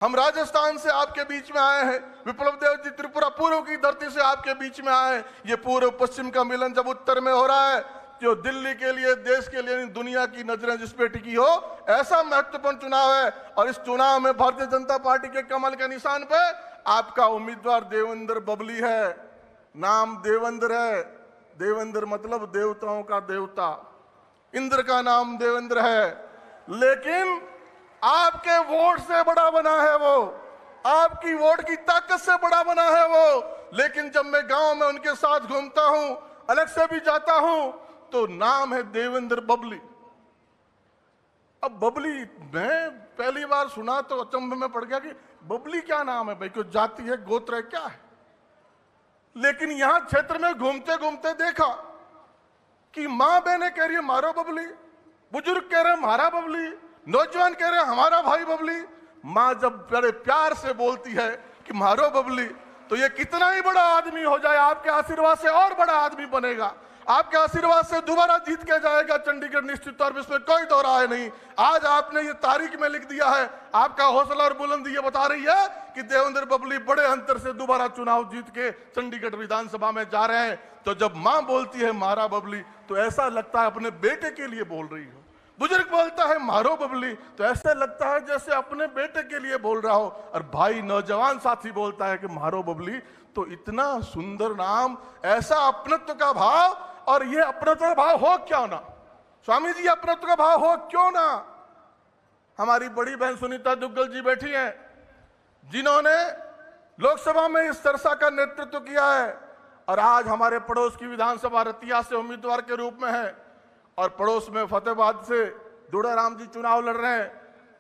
हम राजस्थान से आपके बीच में आए हैं, विप्लव देव जी त्रिपुरा पूर्व की धरती से आपके बीच में आए हैं। ये पूर्व पश्चिम का मिलन जब उत्तर में हो रहा है, जो दिल्ली के लिए, देश के लिए, दुनिया की नजरें जिस पे टिकी हो, ऐसा महत्वपूर्ण चुनाव है। और इस चुनाव में भारतीय जनता पार्टी के कमल के निशान पे आपका उम्मीदवार देवेंद्र बबली है। नाम देवेंद्र है, देवेंद्र मतलब देवताओं का देवता, इंद्र का नाम देवेंद्र है। लेकिन आपके वोट से बड़ा बना है वो, आपकी वोट की ताकत से बड़ा बना है वो। लेकिन जब मैं गांव में उनके साथ घूमता हूं, अलग से भी जाता हूं, तो नाम है देवेंद्र बबली। अब बबली मैं पहली बार सुना तो अचंभे में पड़ गया कि बबली क्या नाम है भाई, कोई जाति है, गोत्र है, क्या है। लेकिन यहां क्षेत्र में घूमते घूमते देखा कि मां बहने कह रही है मारो बबली, बुजुर्ग कह रहे हैं मारा बबली, नौजवान कह रहे हैं हमारा भाई बबली। मां जब बड़े प्यार से बोलती है कि मारो बबली, तो ये कितना ही बड़ा आदमी हो जाए, आपके आशीर्वाद से और बड़ा आदमी बनेगा, आपके आशीर्वाद से दोबारा जीत के जाएगा चंडीगढ़ निश्चित तौर पर, इसमें कोई दो राय नहीं। आज आपने ये तारीख में लिख दिया है, आपका हौसला और बुलंदी ये बता रही है कि देवेंद्र बबली बड़े अंतर से दोबारा चुनाव जीत के चंडीगढ़ विधानसभा में जा रहे हैं। तो जब मां बोलती है मारा बबली, तो ऐसा लगता है अपने बेटे के लिए बोल रही हो। बुजुर्ग बोलता है मारो बबली, तो ऐसे लगता है जैसे अपने बेटे के लिए बोल रहा हो। और भाई नौजवान साथी बोलता है कि मारो बबली, तो इतना सुंदर नाम, ऐसा अपनत्व का भाव। और ये अपनत्व का भाव हो क्यों ना, स्वामी जी, अपनत्व का भाव हो क्यों ना। हमारी बड़ी बहन सुनीता दुग्गल जी बैठी हैं, जिन्होंने लोकसभा में इस चर्चा का नेतृत्व किया है और आज हमारे पड़ोस की विधानसभा रतिया से उम्मीदवार के रूप में है, और पड़ोस में फतेहाबाद से दुड़ाराम जी चुनाव लड़ रहे हैं।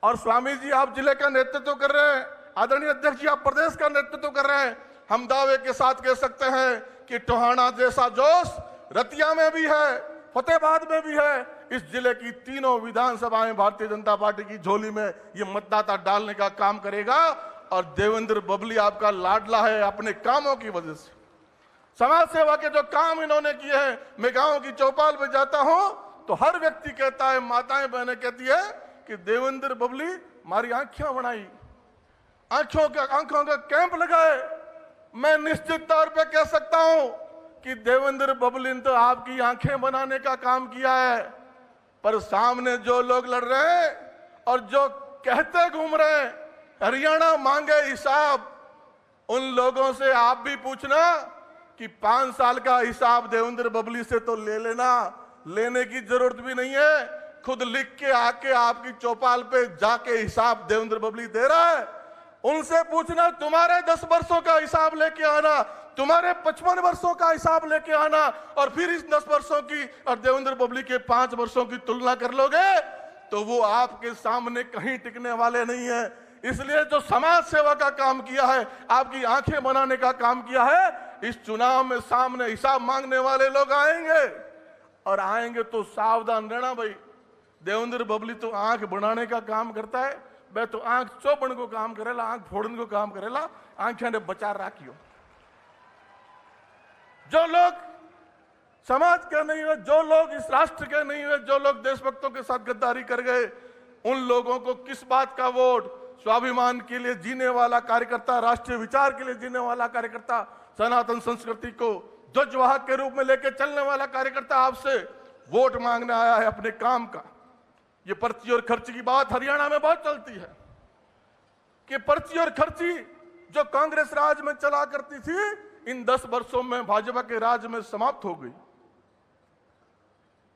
और स्वामी जी आप जिले का नेतृत्व कर रहे हैं, आदरणीय अध्यक्ष जी आप प्रदेश का नेतृत्व कर रहे हैं। हम दावे के साथ कह सकते हैं कि टोहाना जैसा जोश रतिया में भी है, फतेहाबाद में भी है। इस जिले की तीनों विधानसभाएं भारतीय जनता पार्टी की झोली में ये मतदाता डालने का काम करेगा। और देवेंद्र बबली आपका लाडला है अपने कामों की वजह से, समाज सेवा के जो काम इन्होंने किए हैं। मैं गांव की चौपाल पे जाता हूं तो हर व्यक्ति कहता है, माताएं बहनें कहती है कि देवेंद्र बबली हमारी आंखें बनाई, आंखों का कैंप लगाए। मैं निश्चित तौर पे कह सकता हूं कि देवेंद्र बबली ने तो आपकी आंखें बनाने का काम किया है, पर सामने जो लोग लड़ रहे हैं और जो कहते घूम रहे हैं हरियाणा मांगे हिसाब, उन लोगों से आप भी पूछना कि 5 साल का हिसाब देवेंद्र बबली से तो ले लेना, लेने की जरूरत भी नहीं है। खुद लिख के आके आपकी चौपाल पे जाके हिसाब देवेंद्र बबली दे रहा है। उनसे पूछना, तुम्हारे 10 वर्षों का हिसाब लेके आना, तुम्हारे 55 वर्षों का हिसाब लेके आना, और फिर इस 10 वर्षों की और देवेंद्र बबली के 5 वर्षों की तुलना कर लोगे तो वो आपके सामने कहीं टिकने वाले नहीं है। इसलिए जो समाज सेवा का काम किया है, आपकी आंखें बनाने का काम किया है, इस चुनाव में सामने हिसाब मांगने वाले लोग आएंगे, और आएंगे तो सावधान रहना भाई। देवेंद्र बबली तो आंख बनाने का काम करता है, मैं तो आंख चौपन को काम करेला, आंख फोड़न को काम करेला, आंखें ने बचा राखियो। जो लोग समाज के नहीं हुए, जो लोग इस राष्ट्र के नहीं हुए, जो लोग देशभक्तों के साथ गद्दारी कर गए, उन लोगों को किस बात का वोट। स्वाभिमान के लिए जीने वाला कार्यकर्ता, राष्ट्रीय विचार के लिए जीने वाला कार्यकर्ता, सनातन संस्कृति को ध्वजवाहक के रूप में लेकर चलने वाला कार्यकर्ता आपसे वोट मांगने आया है अपने काम का। ये पर्ची और खर्ची की बात हरियाणा में बहुत चलती है कि पर्ची और खर्ची जो कांग्रेस राज में चला करती थी, इन 10 वर्षों में भाजपा के राज में समाप्त हो गई।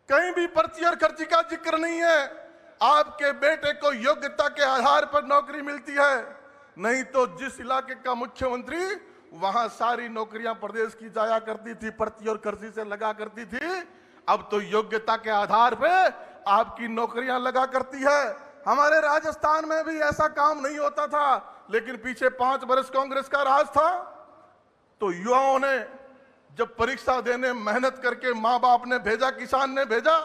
कहीं भी पर्ची और खर्ची का जिक्र नहीं है। आपके बेटे को योग्यता के आधार पर नौकरी मिलती है, नहीं तो जिस इलाके का मुख्यमंत्री, वहां सारी नौकरियां प्रदेश की जाया करती थी, पर्ची और खर्ची से लगा करती थी। अब तो योग्यता के आधार पे आपकी नौकरियां लगा करती है। हमारे राजस्थान में भी ऐसा काम नहीं होता था, लेकिन पीछे 5 वर्ष कांग्रेस का राज था, तो युवाओं ने जब परीक्षा देने मेहनत करके, माँ बाप ने भेजा, किसान ने भेजा,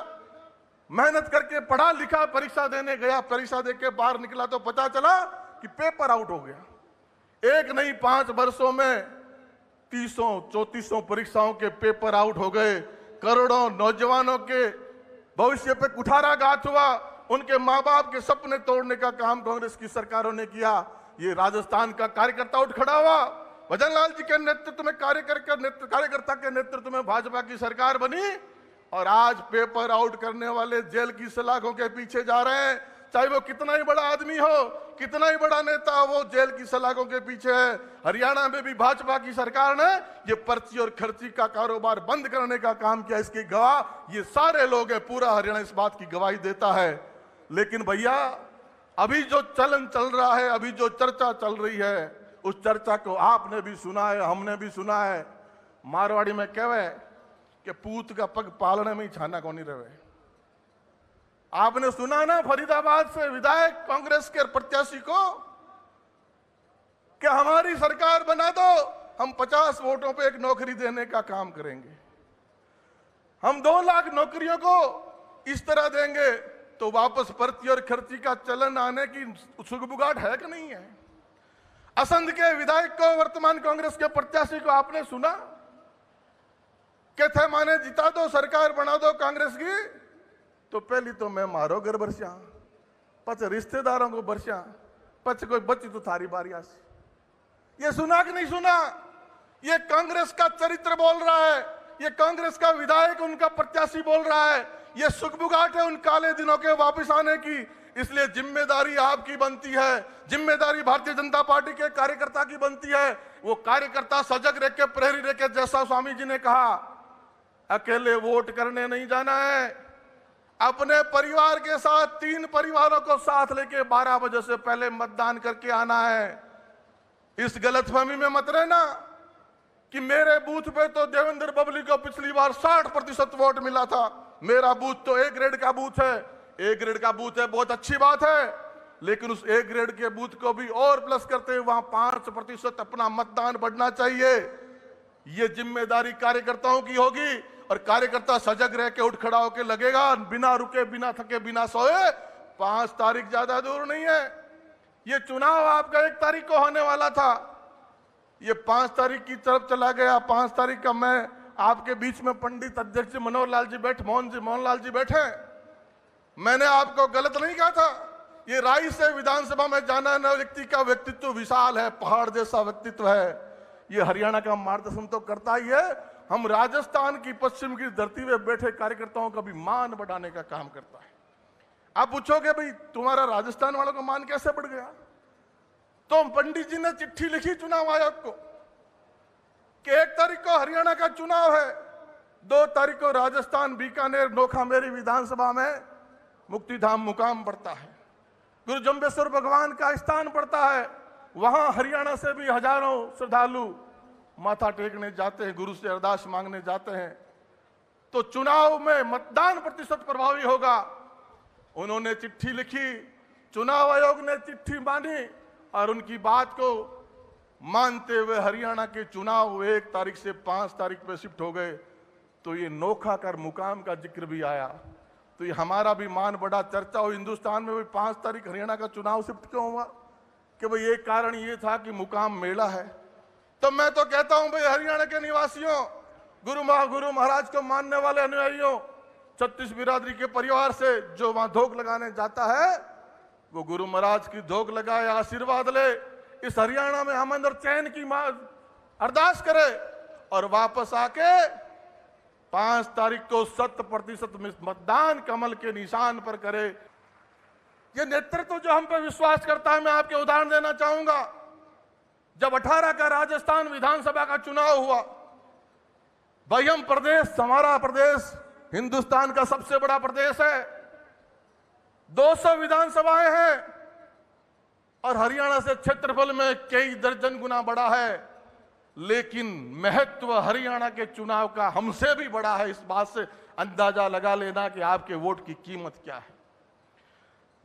मेहनत करके पढ़ा लिखा, परीक्षा देने गया, परीक्षा दे के बाहर निकला तो पता चला कि पेपर आउट हो गया। एक नहीं 5 वर्षों में 300-3400 परीक्षाओं के पेपर आउट हो गए। करोड़ों नौजवानों के भविष्य पे कुठाराघात हुआ। उनके माँ बाप के सपने तोड़ने का काम कांग्रेस की सरकारों ने किया। ये राजस्थान का कार्यकर्ता उठ खड़ा हुआ, भजन लाल जी के नेतृत्व में कार्यकर्ता के नेतृत्व में भाजपा की सरकार बनी और आज पेपर आउट करने वाले जेल की सलाखों के पीछे जा रहे हैं। चाहे वो कितना ही बड़ा आदमी हो, कितना ही बड़ा नेता हो, वो जेल की सलाखों के पीछे है। हरियाणा में भी भाजपा की सरकार ने ये पर्ची और खर्ची का कारोबार बंद करने का काम किया। इसकी गवाह ये सारे लोग हैं, पूरा हरियाणा इस बात की गवाही देता है। लेकिन भैया अभी जो चलन चल रहा है, अभी जो चर्चा चल रही है, उस चर्चा को आपने भी सुना है, हमने भी सुना है। मारवाड़ी में कहवे कि पूत का पग पालने में ही छाना कौन नहीं रहे। आपने सुना ना फरीदाबाद से विधायक कांग्रेस के प्रत्याशी को कि हमारी सरकार बना दो, हम 50 वोटों पे एक नौकरी देने का काम करेंगे, हम 2 लाख नौकरियों को इस तरह देंगे। तो वापस पर्ची और खर्ची का चलन आने की सुगबुगाहट है कि नहीं है? असंध के विधायक को, वर्तमान कांग्रेस के प्रत्याशी को आपने सुना कि थे माने जिता दो, सरकार बना दो कांग्रेस की, तो पहली तो मैं मारो घर बरसिया, पच रिश्तेदारों को बरसिया, पच कोई बची तो थारी बारिया से। ये सुना कि नहीं सुना? ये कांग्रेस का चरित्र बोल रहा है, ये कांग्रेस का विधायक उनका प्रत्याशी बोल रहा है। ये सुगबुगाहट है उन काले दिनों के वापस आने की। इसलिए जिम्मेदारी आपकी बनती है, जिम्मेदारी भारतीय जनता पार्टी के कार्यकर्ता की बनती है। वो कार्यकर्ता सजग रह के, प्रहरी रह के, जैसा स्वामी जी ने कहा, अकेले वोट करने नहीं जाना है, अपने परिवार के साथ 3 परिवारों को साथ लेके 12 बजे से पहले मतदान करके आना है। इस गलतफहमी में मत रहना कि मेरे बूथ पे तो देवेंद्र बबली को पिछली बार 60% वोट मिला था, मेरा बूथ तो A ग्रेड का बूथ है। A ग्रेड का बूथ है, बहुत अच्छी बात है, लेकिन उस A ग्रेड के बूथ को भी और प्लस करते हुए वहां 5% अपना मतदान बढ़ना चाहिए। ये जिम्मेदारी कार्यकर्ताओं की होगी और कार्यकर्ता सजग रह के उठ खड़ा होकर लगेगा, बिना रुके, बिना थके, बिना सोए। 5 तारीख ज्यादा दूर नहीं है। ये चुनाव आपका 1 तारीख को होने वाला था, ये 5 तारीख की तरफ चला गया। 5 तारीख का मैं आपके बीच में पंडित अध्यक्ष मनोहर लाल जी बैठे, मोहनलाल जी बैठे, मैंने आपको गलत नहीं कहा था। ये राय से विधानसभा में जाना न व्यक्ति का व्यक्तित्व विशाल है, पहाड़ जैसा व्यक्तित्व है। ये हरियाणा का मार्गदर्शन तो करता ही है, हम राजस्थान की पश्चिम की धरती में बैठे कार्यकर्ताओं का भी मान बढ़ाने का काम करता है। आप पूछोगे भाई तुम्हारा राजस्थान वालों का मान कैसे बढ़ गया? तो पंडित जी ने चिट्ठी लिखी चुनाव आयोग को कि 1 तारीख को हरियाणा का चुनाव है, 2 तारीख को राजस्थान बीकानेर नोखामेरी विधानसभा में मुक्तिधाम मुकाम पड़ता है, गुरु जम्बेश्वर भगवान का स्थान पड़ता है। वहां हरियाणा से भी हजारों श्रद्धालु माथा टेकने जाते हैं, गुरु से अरदास मांगने जाते हैं। तो चुनाव में मतदान प्रतिशत प्रभावी होगा। उन्होंने चिट्ठी लिखी, चुनाव आयोग ने चिट्ठी मानी और उनकी बात को मानते हुए हरियाणा के चुनाव 1 तारीख से 5 तारीख पे शिफ्ट हो गए। तो ये नोखा कर मुकाम का जिक्र भी आया, तो ये हमारा भी मान बढ़ा, चर्चा हो हिंदुस्तान में भी 5 तारीख हरियाणा का चुनाव शिफ्ट क्यों हुआ? कि भाई एक कारण ये था कि मुकाम मेला है। तो मैं तो कहता हूं भाई हरियाणा के निवासियों, गुरु महाराज को मानने वाले अनुयायियों, 36 बिरादरी के परिवार से जो वहां धोख लगाने जाता है, वो गुरु महाराज की धोख लगाए, आशीर्वाद ले, इस हरियाणा में हम अंदर चैन की अरदास करे और वापस आके 5 तारीख को 100% मतदान कमल के निशान पर करे। ये नेतृत्व जो हम पे विश्वास करता है, मैं आपके उदाहरण देना चाहूंगा। जब 18 का राजस्थान विधानसभा का चुनाव हुआ, भाई हम प्रदेश, हमारा प्रदेश हिंदुस्तान का सबसे बड़ा प्रदेश है, 200 विधानसभाएं हैं और हरियाणा से क्षेत्रफल में कई दर्जन गुना बड़ा है, लेकिन महत्व हरियाणा के चुनाव का हमसे भी बड़ा है। इस बात से अंदाजा लगा लेना कि आपके वोट की कीमत क्या है।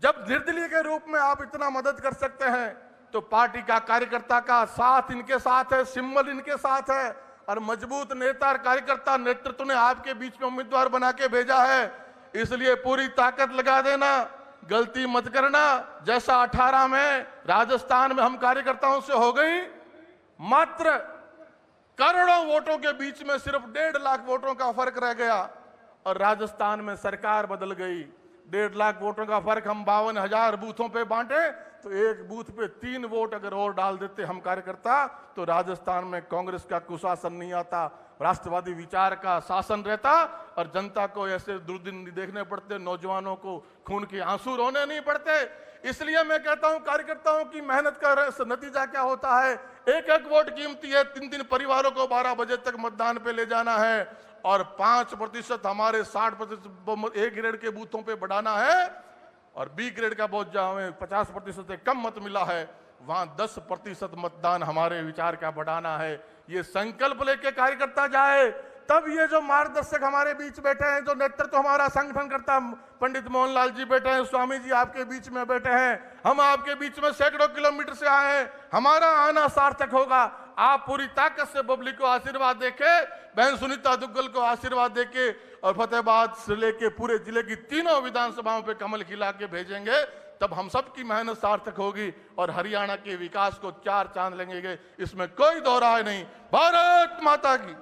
जब निर्दलीय के रूप में आप इतना मदद कर सकते हैं, तो पार्टी का कार्यकर्ता का साथ इनके साथ है, सिंबल इनके साथ है और मजबूत नेता और कार्यकर्ता नेतृत्व ने आपके बीच में उम्मीदवार बना के भेजा है। इसलिए पूरी ताकत लगा देना, गलती मत करना। जैसा 18 में राजस्थान में हम कार्यकर्ताओं से हो गई, मात्र करोड़ों वोटों के बीच में सिर्फ 1.5 लाख वोटों का फर्क रह गया और राजस्थान में सरकार बदल गई। 1.5 लाख वोटों का फर्क हम 52,000 बूथों पे बांटे, तो एक बूथ पे 3 वोट अगर और डाल देते हम कार्यकर्ता, तो राजस्थान में कांग्रेस का कुशासन नहीं आता, राष्ट्रवादी विचार का शासन रहता और जनता को ऐसे दुर्दिन नहीं देखने पड़ते, नौजवानों को खून के आंसू रोने नहीं पड़ते। इसलिए मैं कहता हूं कार्यकर्ताओं की मेहनत का नतीजा क्या होता है, एक एक वोट कीमती है। 3 परिवारों को 12 बजे तक मतदान पे ले जाना है और 5% हमारे 60% ए ग्रेड के बूथों पे बढ़ाना है और बी ग्रेड का बहुत जहां 50% से कम मत मिला है वहां 10% मतदान हमारे विचार का बढ़ाना है। ये संकल्प लेके कार्यकर्ता जाए, तब ये जो मार्गदर्शक हमारे बीच बैठे हैं, जो नेतृत्व हमारा संगठन करता, पंडित मोहनलाल जी बैठे हैं, स्वामी जी आपके बीच में बैठे हैं, हम आपके बीच में सैकड़ों किलोमीटर से आए हैं, हमारा आना सार्थक होगा। आप पूरी ताकत से पब्लिक को आशीर्वाद देके, बहन सुनीता दुग्गल को आशीर्वाद देके और फतेहाबाद से लेके पूरे जिले की 3 विधानसभाओं पे कमल खिला के भेजेंगे, तब हम सब की मेहनत सार्थक होगी और हरियाणा के विकास को 4 चांद लगेंगे, इसमें कोई दो राय नहीं। भारत माता की।